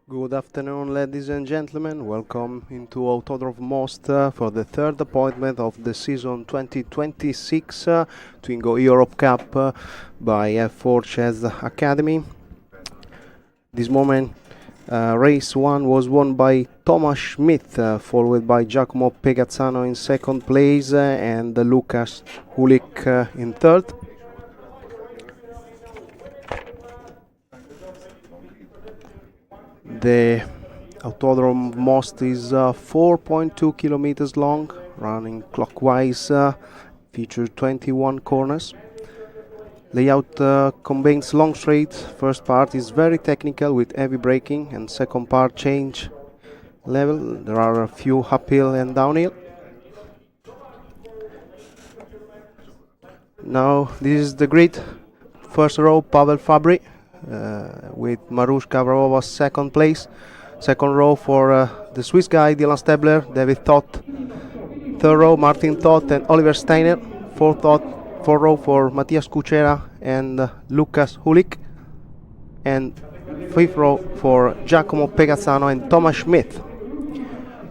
Good afternoon, ladies and gentlemen. Welcome into Autodrom Most for the third appointment of the season 2026 Twingo Europe Cup by F4 CEZ Academy. This moment, race 1 was won by Thomas Schmidt, followed by Giacomo Pegazzano in second place and Lucas Hulik in third. The Autodrom Most is 4.2 kilometers long, running clockwise, features 21 corners. Layout combines long straight. First part is very technical with heavy braking, and second part change level. There are a few uphill and downhill. Now this is the grid. First row, Pavel Fabri. With Marushka Varova second place. Second row for the Swiss guy Dylan Stebler, David Todt. Third row Martin Todt and Oliver Šteiner. Fourth row for Matthias Kuchera and Lucas Hulik. And fifth row for Giacomo Pegazzano and Thomas Schmidt.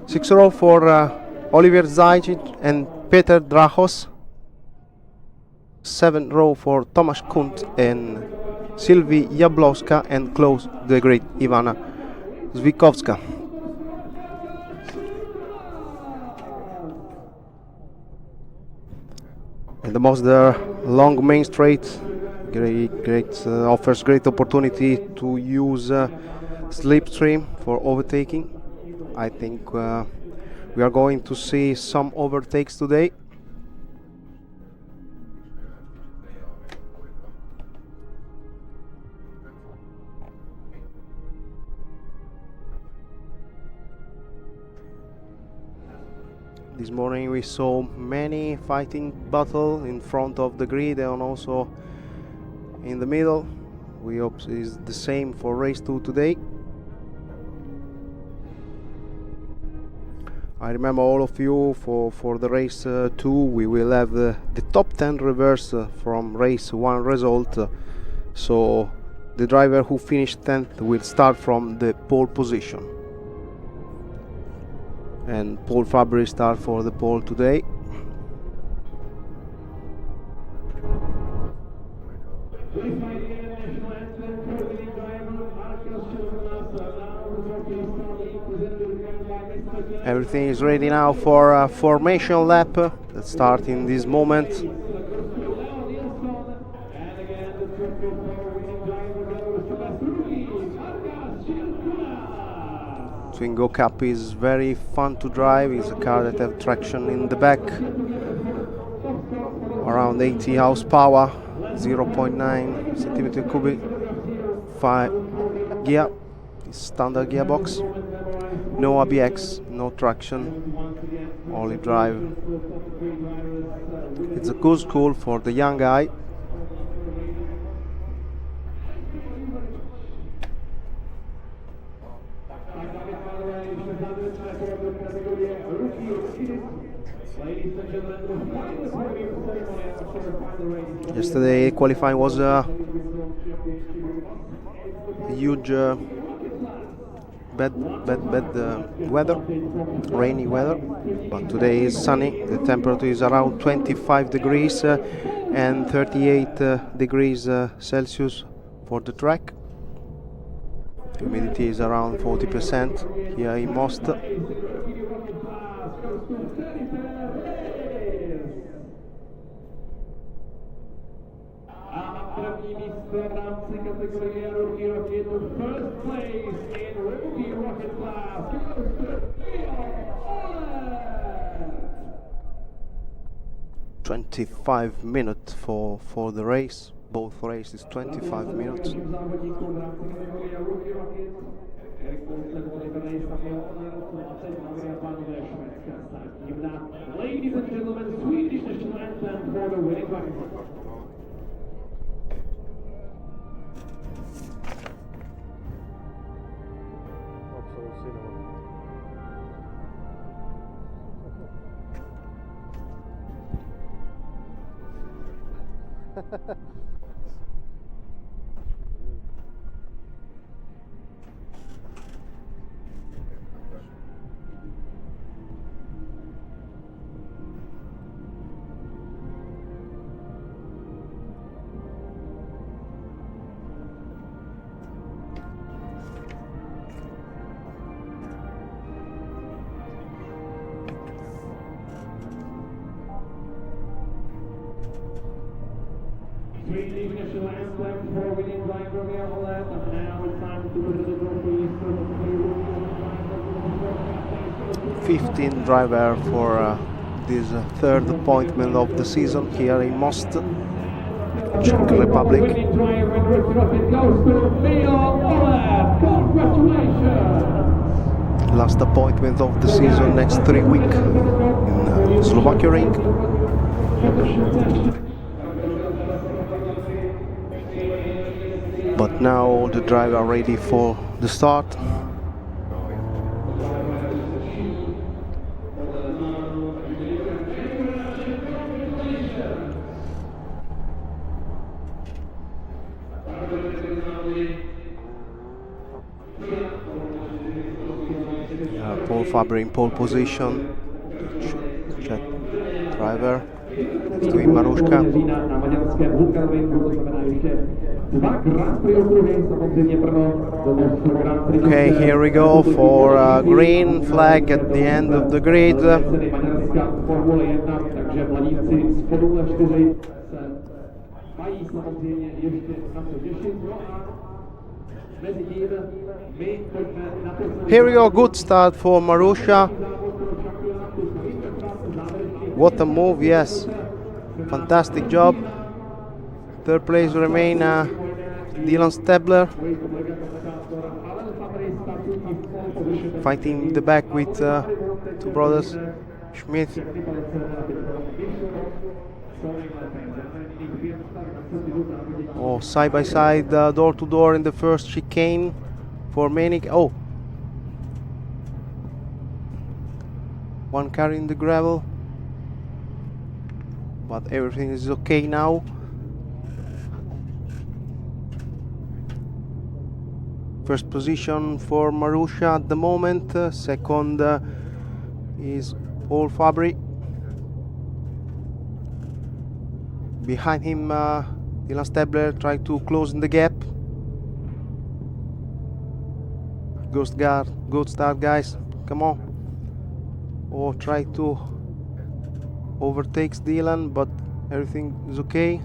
Sixth row for Oliver Zajic and Peter Drachos. Seventh row for Tomasz Kunt and Sylvie Jablowska, and close the grid Ivana Zwitkowska. And the most long main straight offers great opportunity to use slipstream for overtaking. I think we are going to see some overtakes today. This morning we saw many fighting battle in front of the grid and also in the middle. We hope it's the same for race 2 today. I remember all of you for the race 2 we will have the top 10 reverse from race 1 result. So the driver who finished 10th will start from the pole position. And Paul Fabri start for the pole today. Everything is ready now for a formation lap that starts in this moment. Twingo Cup is very fun to drive. It's a car that has traction in the back, around 80 horsepower, 0.9 centimeter cubic, 5 gear, standard gearbox, no ABX, no traction, only drive. It's a good school for the young guy. Yesterday qualifying was a huge bad weather, rainy weather, but today is sunny. The temperature is around 25 degrees and 38 degrees Celsius for the track. Humidity is around 40% here in Most. First place in rookie rocket class, 25 minutes for the race. Both races 25 minutes. Ladies and gentlemen, Swedish national anthem for the winning rocket. #15 driver for this third appointment of the season here in Most, Czech Republic. Last appointment of the season next 3 weeks in Slovakia ring. But now all the drivers are ready for the start. Paul Fabry in pole position, Czech driver, next to him Maruška. Okay, here we go for a green flag at the end of the grid. Here we go, good start for Maruška. What a move, yes. Fantastic job. Third place remain Dylan Stabler. Fighting in the back with two brothers, Schmidt. Oh, side by side, door to door in the first chicane for Menik. Oh, one car in the gravel, but everything is okay now. First position for Maruška at the moment. Second is Paul Fabry. Behind him, Dylan Stabler trying to close in the gap. Good start, guys. Come on. Or try to overtake Dylan, but everything is okay.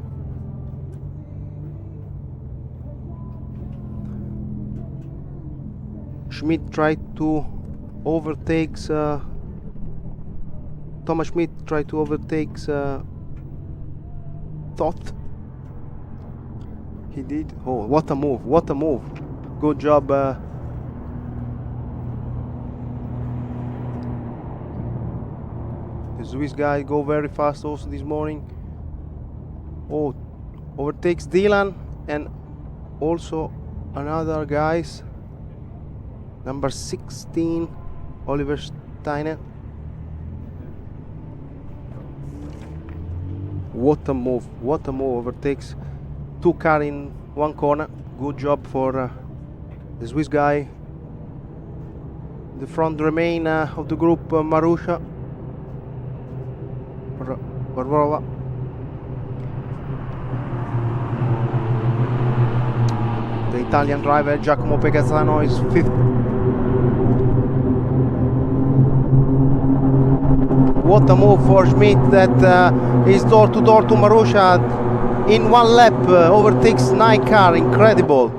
Schmidt tried to overtake. Thomas Schmidt tried to overtake. Thought he did. Oh, what a move! What a move! Good job. The Swiss guy go very fast also this morning. Oh, overtakes Dylan and also another guys. Number 16, Oliver Šteiner. What a move, what a move. Overtakes two cars in one corner. Good job for the Swiss guy. The front remain of the group, Maruška, Barbarova. The Italian driver Giacomo Pegazzano is fifth. What a move for Schmidt that is door to door to Maruška in one lap, overtakes 9 cars, incredible.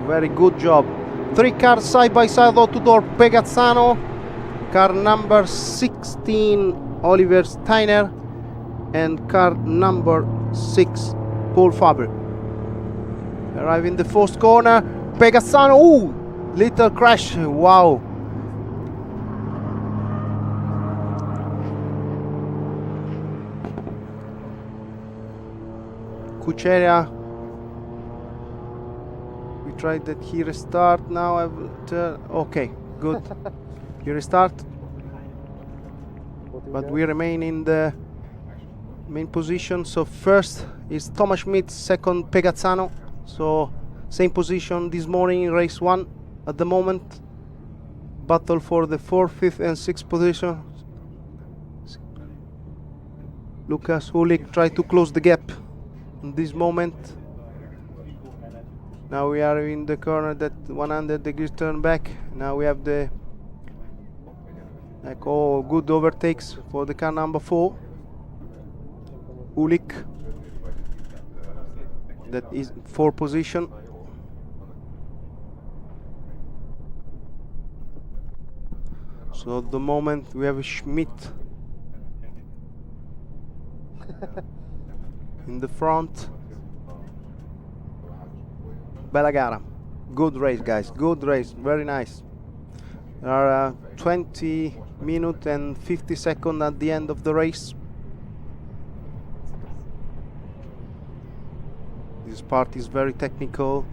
Very good job. 3 cars side by side, door to door, Pegazzano, car number 16, Oliver Šteiner, and car number 6, Paul Fabry. Arrive in the first corner, Pegazzano, ooh, little crash, wow. Kucheria, we tried that he restart now. Okay, good. He restart, but we remain in the main position. So first is Thomas Schmidt, second Pegazzano. So same position this morning in race 1 at the moment. Battle for the 4th, 5th and 6th position. Lukas Hulik tried to close the gap in this moment. Now we are in the corner that 100 degrees turn back. Now we have the good overtakes for the car number 4, Ulik. that is 4th position. So at the moment we have Schmidt in the front. Bella gara. Good race, guys. Good race. Very nice. There are 20 minutes and 50 seconds at the end of the race. This part is very technical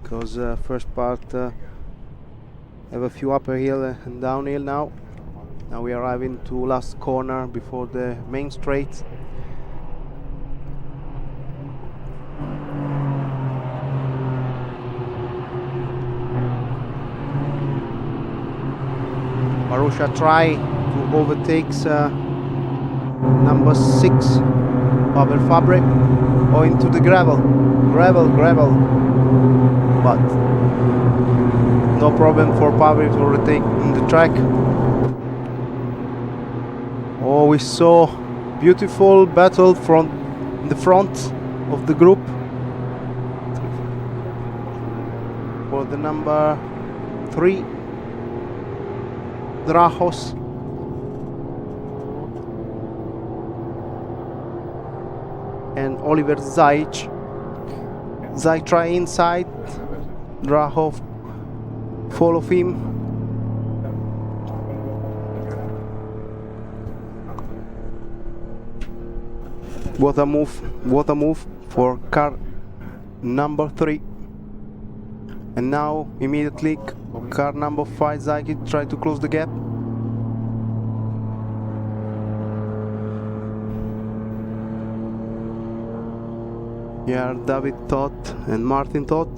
because first part have a few upper hill and downhill now. Now we are arriving to last corner before the main straight. Marussia try to overtake number 6 Pavel Fabre, or into the gravel, but no problem for Pavel to overtake in the track. Oh, we saw beautiful battle from the front of the group for the number 3 Drahos. And Oliver Zajic. Zajic try inside, Drahov follow him. What a move for car number 3. And now immediately car number 5 Zajic try to close the gap. Here David Todt and Martin Todt.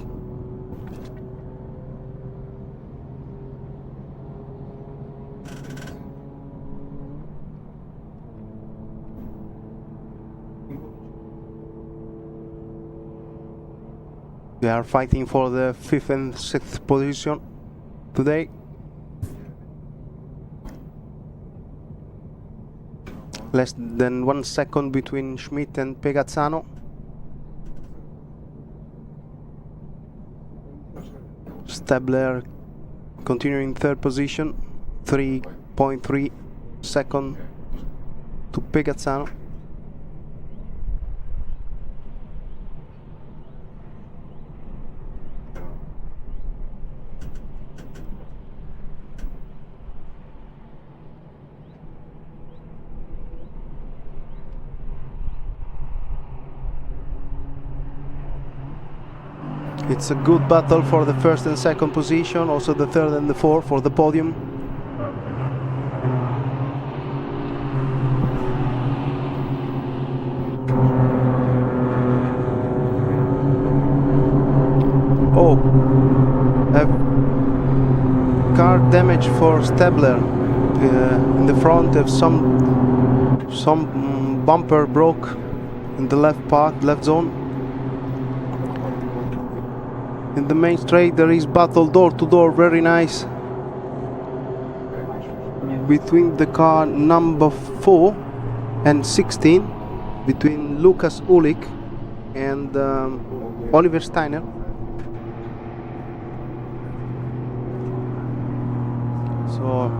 They are fighting for the 5th and 6th position today. Less than 1 second between Schmidt and Pegazzano. Stabler continuing 3rd position, 3.3 seconds to Pegazzano. It's a good battle for the 1st and 2nd position, also the 3rd and the 4th for the podium. Oh, car damage for Stabler. In the front have some bumper broke in the left part, left zone. In the main straight there is battle door to door, very nice, between the car number 4 and 16, between Lukas Ulik and Oliver Šteiner. So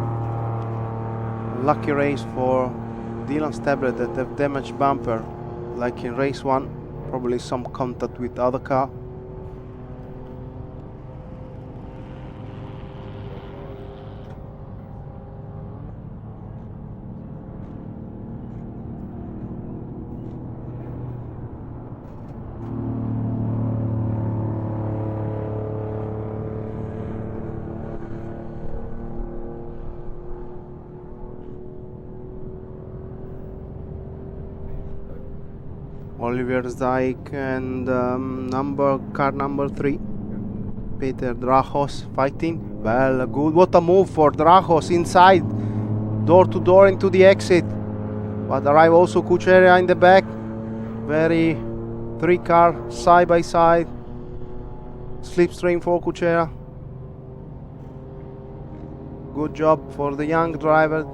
lucky race for Dylan Stabler that have damaged bumper, like in race 1, probably some contact with other car. Oliver Zajic and car number 3 Peter Drahos fighting. Well, good, what a move for Drahos inside, door to door into the exit, but arrive also Kucheria in the back. Very 3 car side by side, slipstream for Kucheria. Good job for the young driver.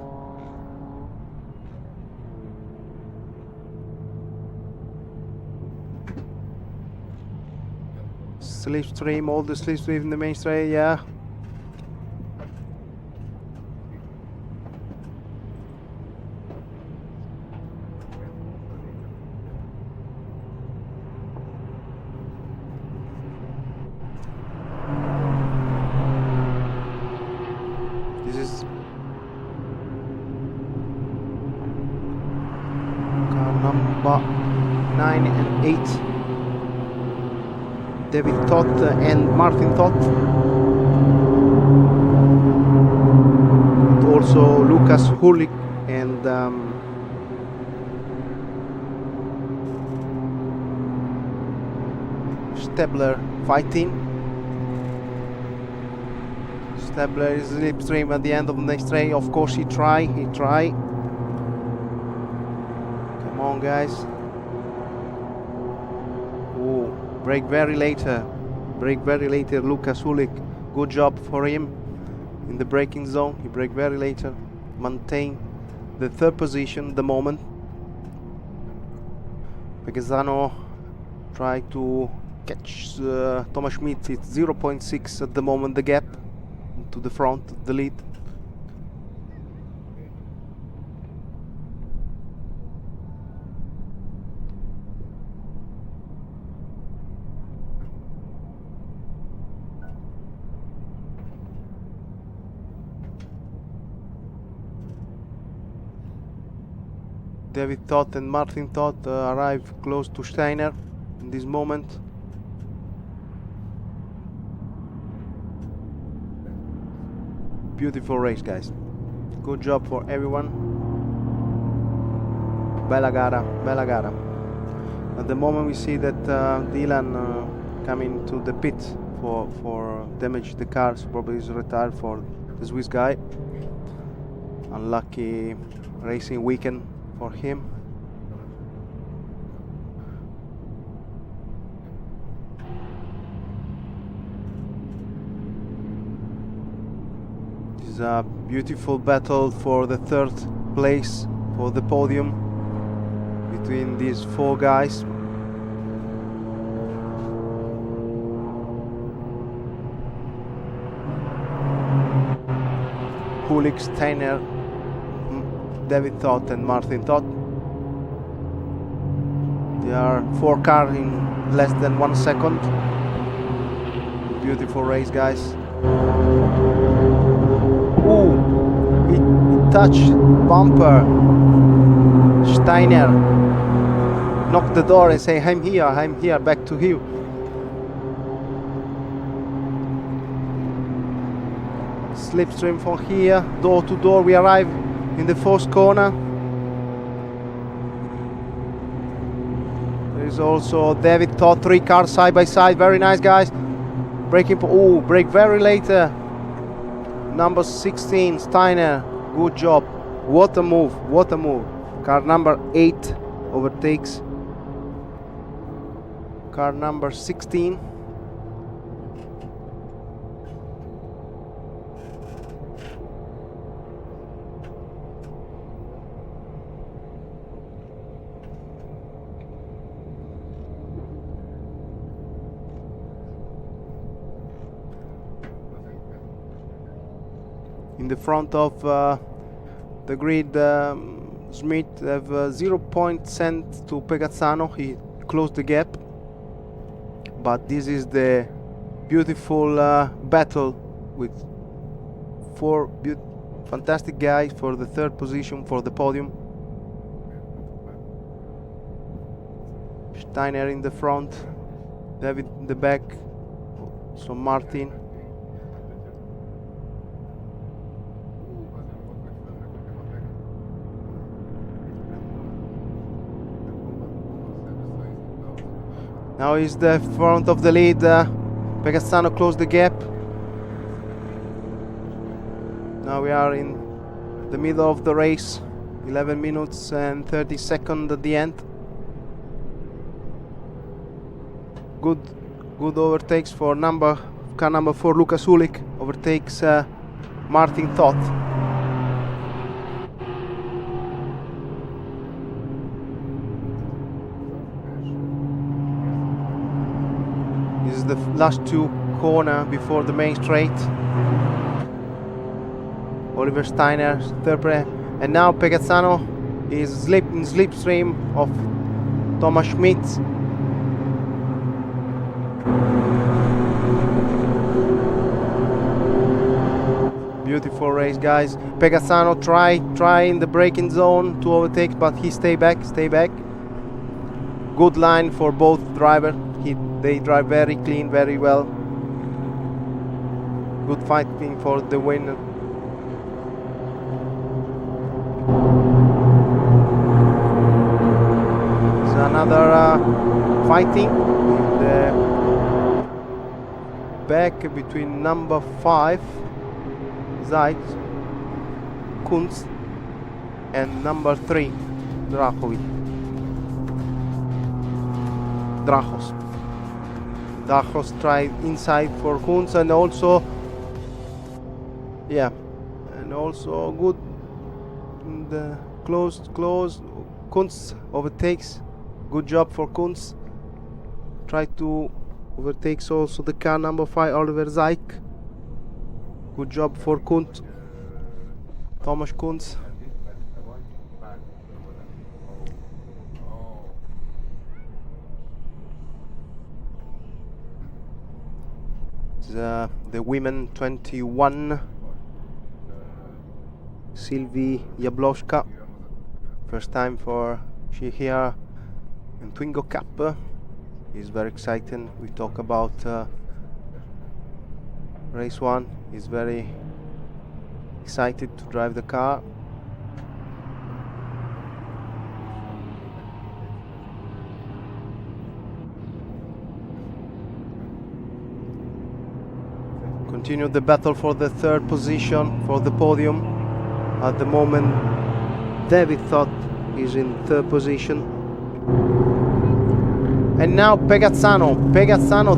Slipstream, all the slipstream in the main straight, yeah. This is car number 9 and 8. David Todt and Martin Todt. And also Lucas Hulik and Stebler fighting. Stebler is slipstream at the end of the next straight. Of course he try. Come on guys. Oh, brake very later, Lucas Hulik. Good job for him in the braking zone. He braked very later, maintain the third position at the moment. Pegazzano tried to catch Thomas Schmidt. It's 0.6 at the moment, the gap to the front, the lead. David Todt and Martin Todt arrive close to Šteiner in this moment. Beautiful race, guys. Good job for everyone. Bella gara, bella gara. At the moment we see that Dylan coming to the pit for damage the car, so probably is retired for the Swiss guy. Unlucky racing weekend for him. This is a beautiful battle for the third place, for the podium, between these four guys. Hulik, Šteiner, David Todt and Martin Todt. There are 4 cars in less than 1 second. Beautiful race, guys. Ooh, it touched bumper. Šteiner knocked the door and say, I'm here, back to you. Slipstream from here, door to door. We arrive in the fourth corner. There is also David Todt, 3 cars side by side. Very nice, guys. Braking. Oh, brake very later. Number 16, Šteiner. Good job. What a move. What a move. Car number 8 overtakes car number 16. In the front of the grid, Schmidt have 0 point sent to Pegazzano. He closed the gap, but this is the beautiful battle with 4 fantastic guys for the third position, for the podium. Šteiner in the front, David in the back, so Martin. Now is the front of the lead. Pegazzano closed the gap. Now we are in the middle of the race. 11 minutes and 30 seconds at the end. Good overtakes for car number 4, Lucas Hulik. Overtakes Martin Todt. This is the last two corner before the main straight. Oliver Šteiner, third place. And now Pegazzano is in slipstream of Thomas Schmidt. Beautiful race, guys. Pegazzano try in the braking zone to overtake, but he stay back. Good line for both drivers. They drive very clean, very well. Good fighting for the win. There's another fighting in the back between number 5 Zeit Kunz and number 3 Drachos tried inside for Kunz, and also good in the close Kunz overtakes. Good job for Kunz. Tried to overtakes also the car number 5 Oliver Zeik. Good job for Kunz, Thomas Kunz. The women 21, Sylvie Jablowska. First time for she here in Twingo Cup. Is very exciting. We talk about race 1. He's very excited to drive the car. Continue the battle for the third position for the podium. At the moment, David Thott is in third position. And now Pegazzano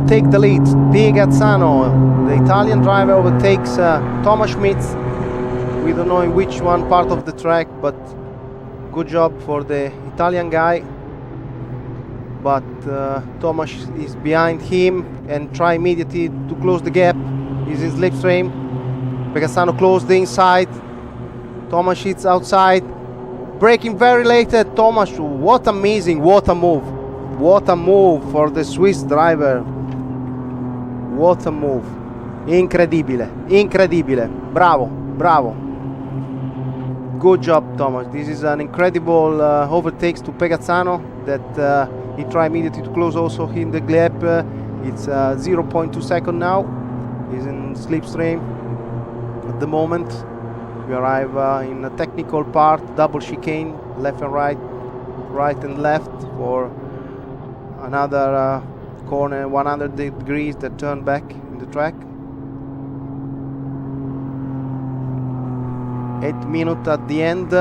take the lead. Pegazzano, the Italian driver, overtakes Thomas Schmidt. We don't know in which one part of the track, but good job for the Italian guy. But Thomas is behind him and try immediately to close the gap. He's in slipstream. Pegazzano closed the inside. Thomas hits outside. Braking very late at Thomas. What amazing, what a move. What a move for the Swiss driver. What a move. Incredibile, incredibile. Bravo, bravo. Good job, Thomas. This is an incredible overtakes to Pegazzano that he tried immediately to close also in the gap. It's 0.2 seconds now. He's in slipstream at the moment. We arrive in a technical part, double chicane, left and right, right and left for another corner, 100 degrees that turn back in the track. 8 minutes at the end.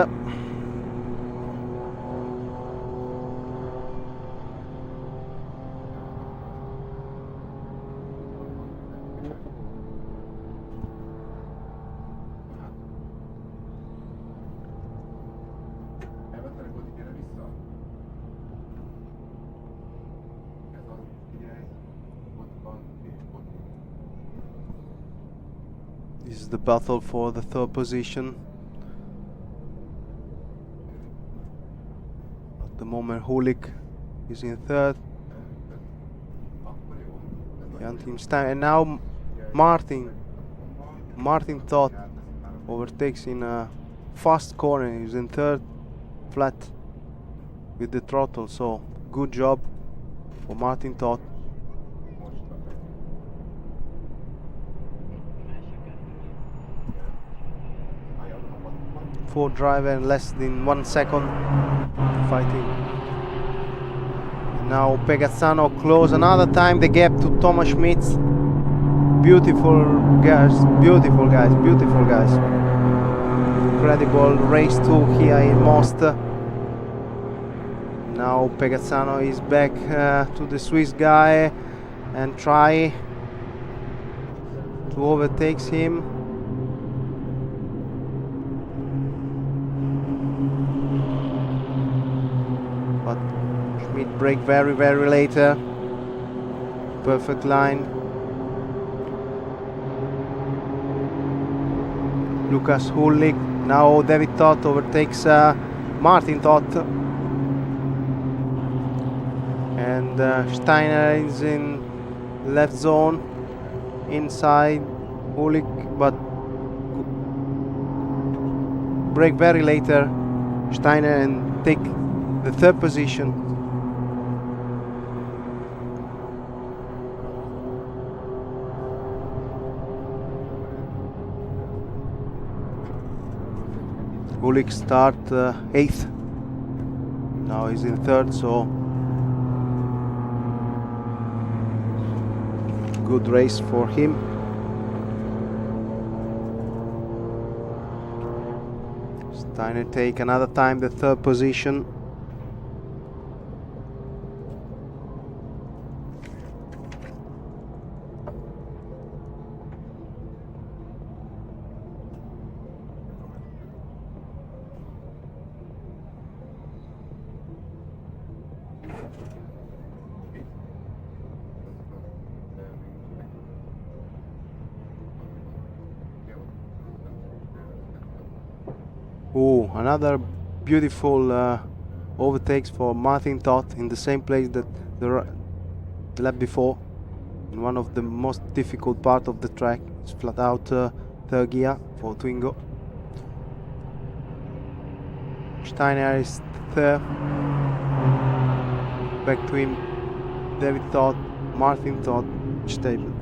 This is the battle for the third position. At the moment, Hulik is in third. Team Šteiner. And now Martin Todt overtakes in a fast corner. He's in third, flat with the throttle. So good job for Martin Todt. 4 driver in less than 1 second fighting. And now Pegazzano close another time the gap to Thomas Schmidt. Beautiful guys, beautiful guys, beautiful guys. Incredible race 2 here in Most. Now Pegazzano is back to the Swiss guy and try to overtake him. But Schmidt brake very later. Perfect line. Lukas Hullik. Now David Todt overtakes Martin Todt. And Šteiner is in left zone. Inside Hullik, but brake very later. Šteiner and take the third position. Hullik start 8th. Now he's in 3rd, so good race for him. Šteiner take another time the 3rd position. Oh, another beautiful overtakes for Martin Todt in the same place that the lap before, in one of the most difficult part of the track. It's flat out 3rd gear for Twingo. Šteiner is 3rd. Back to him, David Todt, Martin Todt, stable.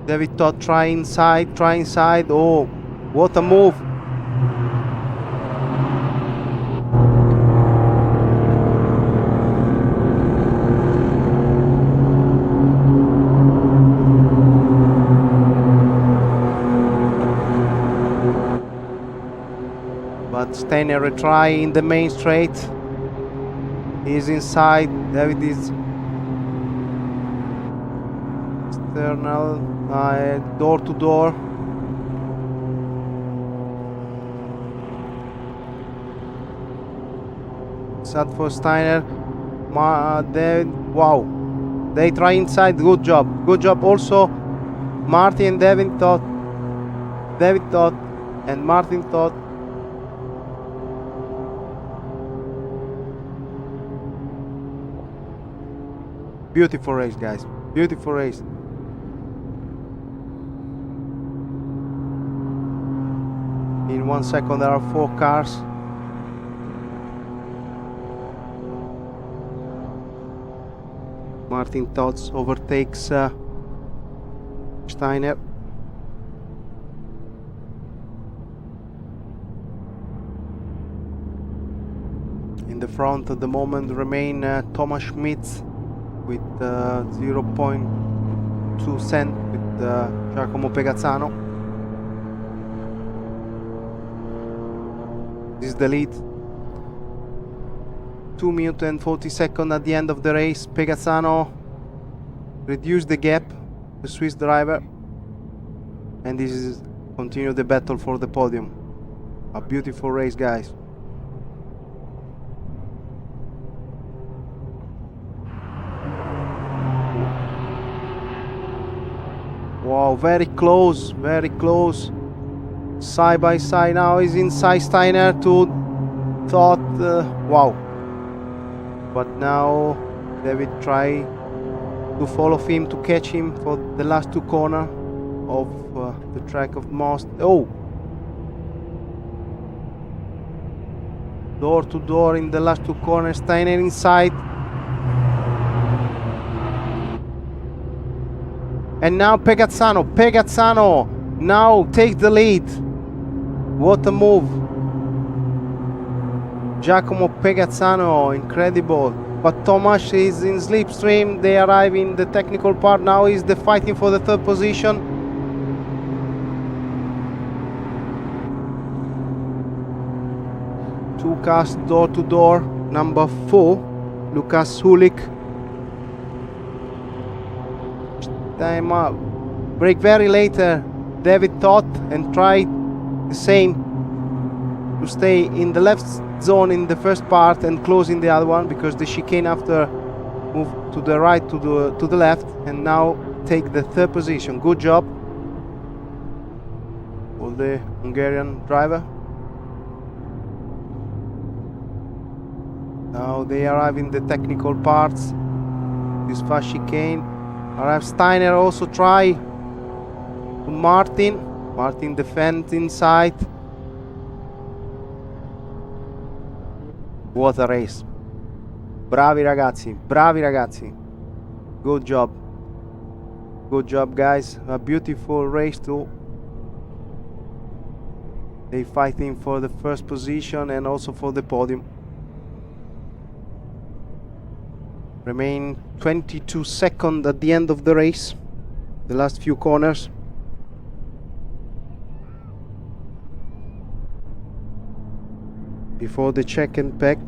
David Todt try inside. Oh, what a move! But Šteiner retry in the main straight. He's inside. David is external. Door to door. Sad for Šteiner. Wow. They try inside. Good job. Good job also. Martin and David Todt. David Todt and Martin Todt. Beautiful race, guys. Beautiful race. In 1 second there are 4 cars. Martin Todt overtakes Šteiner. In the front at the moment remain Thomas Schmitz with 0.2 cent with Giacomo Pegazzano. This is the lead. 2 minutes and 40 seconds at the end of the race. Pegazzano reduced the gap, the Swiss driver, and this is continue the battle for the podium. A beautiful race, guys. Wow, very close, very close. Side by side now is inside Šteiner to Todt. Wow. But now David try to follow him, to catch him for the last 2 corners of the track of Most. Oh! Door to door in the last 2 corners. Šteiner inside. And now Pegazzano now takes the lead. What a move. Giacomo Pegazzano, incredible. But Tomasz is in slipstream. They arrive in the technical part. Now is the fighting for the 3rd position. Two cars door to door. Number 4, Lukas Hullik. Brake very later, David thought, and tried the same to stay in the left zone in the first part and close in the other one, because the chicane after moved to the right, to the left, and now take the third position. Good job for the Hungarian driver. Now they arrive in the technical parts. This fast chicane. Arrives Šteiner, also try Martin. Martin defends inside. What a race. Bravi ragazzi, bravi ragazzi. Good job. Good job, guys. A beautiful race too. They fighting for the first position and also for the podium. Remain 22 seconds at the end of the race. The last few corners. Before the check and pack.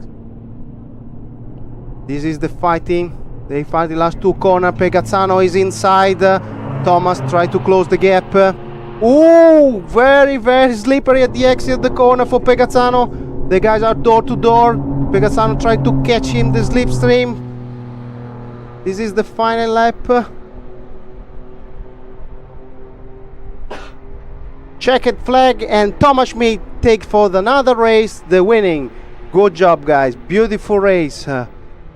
This is the fighting. They fight the last two corners. Pegazzano is inside. Thomas try to close the gap. Ooh, very, very slippery at the exit of the corner for Pegazzano. The guys are door to door. Pegazzano tried to catch him, the slipstream. This is the final lap. Checkered flag, and Thomas Schmidt take for another race the winning. Good job, guys. Beautiful race.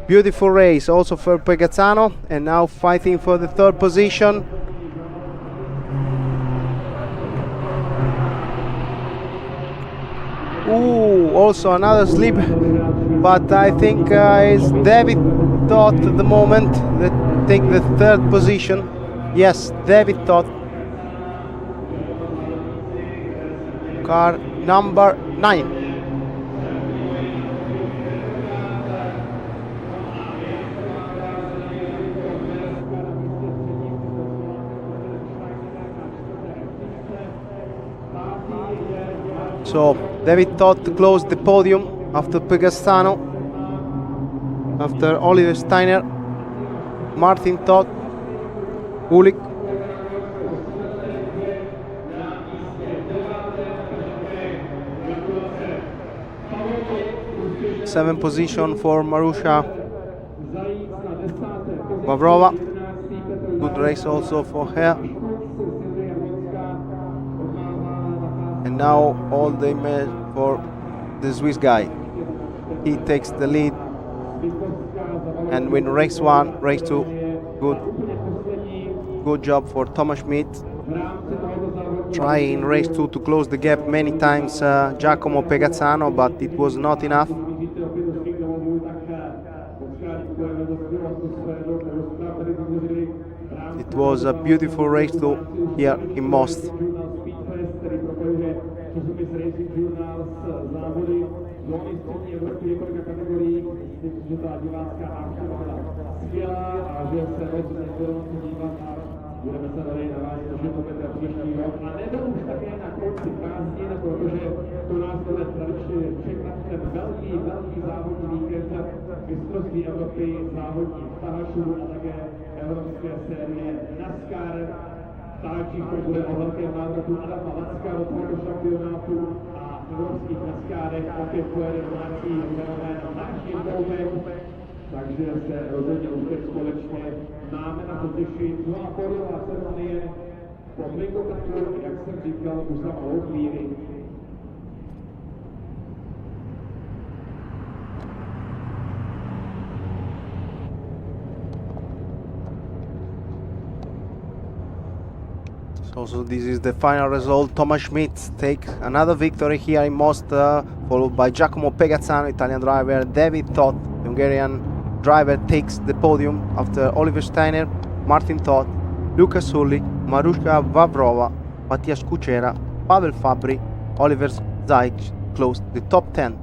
Beautiful race also for Pegazzano, and now fighting for the third position. Ooh, also another slip, but I think it's David Todt at the moment that take the third position. Yes, David Todt. Car number 9. So David Todt closed the podium after Pegazzano, after Oliver Šteiner, Martin Todt, Ulik. Seventh position for Marusha Vavrova. Good race also for her. And now all the match for the Swiss guy. He takes the lead and win race 1, race 2. Good job for Thomas Schmidt. Trying in race 2 to close the gap many times Giacomo Pegazzano, but it was not enough. It was a beautiful race 2 here in Most. Budeme se tady navázat, že to bude příští rok. A nebo už také na konci prázdnin, protože to nás bude tradičně čekat ten velký závodní víkend mistrovství Evropy závodních tahačů a také evropské série NASCAR. Tahačích to bude o velkém návratu Adama Vacka do tohoto šampionátu a v evropských NASCARech opět pojede domácí fenomén Martin Grobnik. Takže se rozhodně už teď společně máme na to těšit. No a podiová ceremonie po Twingo Cupu, jak jsem říkal, už za malou chvíli. So this is the final result. Thomas Schmidt takes another victory here in Most, followed by Giacomo Pegazzano, Italian driver. David Todt, Hungarian driver, takes the podium after Oliver Šteiner, Martin Todt, Luca Sullik, Maruška Vavrova, Mattias Kuchera, Pavel Fabri, Oliver Zajc closed the top 10.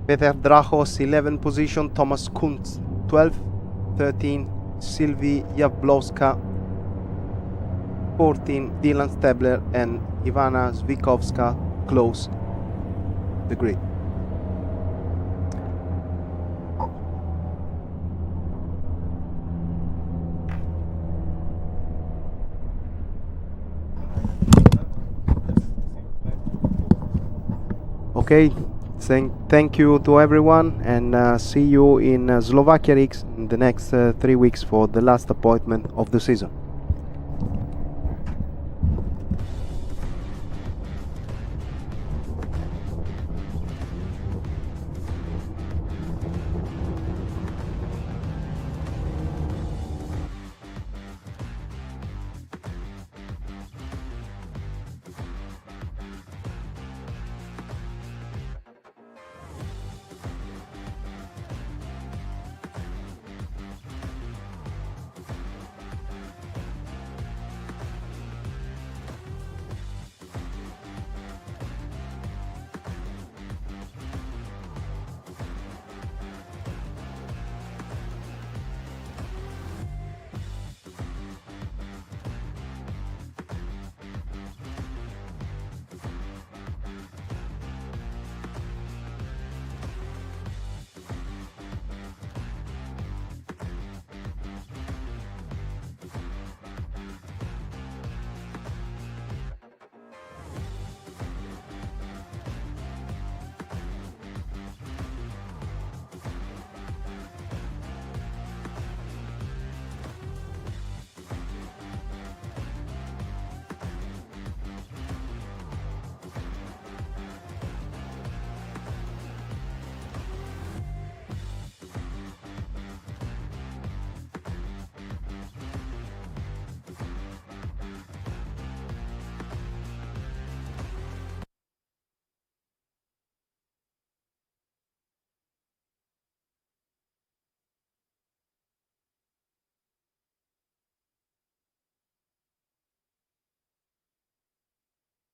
Peter Drachos 11th position, Thomas Kuntz 12th, 13th Sylvie Jablowska, 14th Dylan Stebler, and Ivana Zvikovska close the grid. Okay, thank you to everyone, and see you in Slovakia in the next 3 weeks for the last appointment of the season.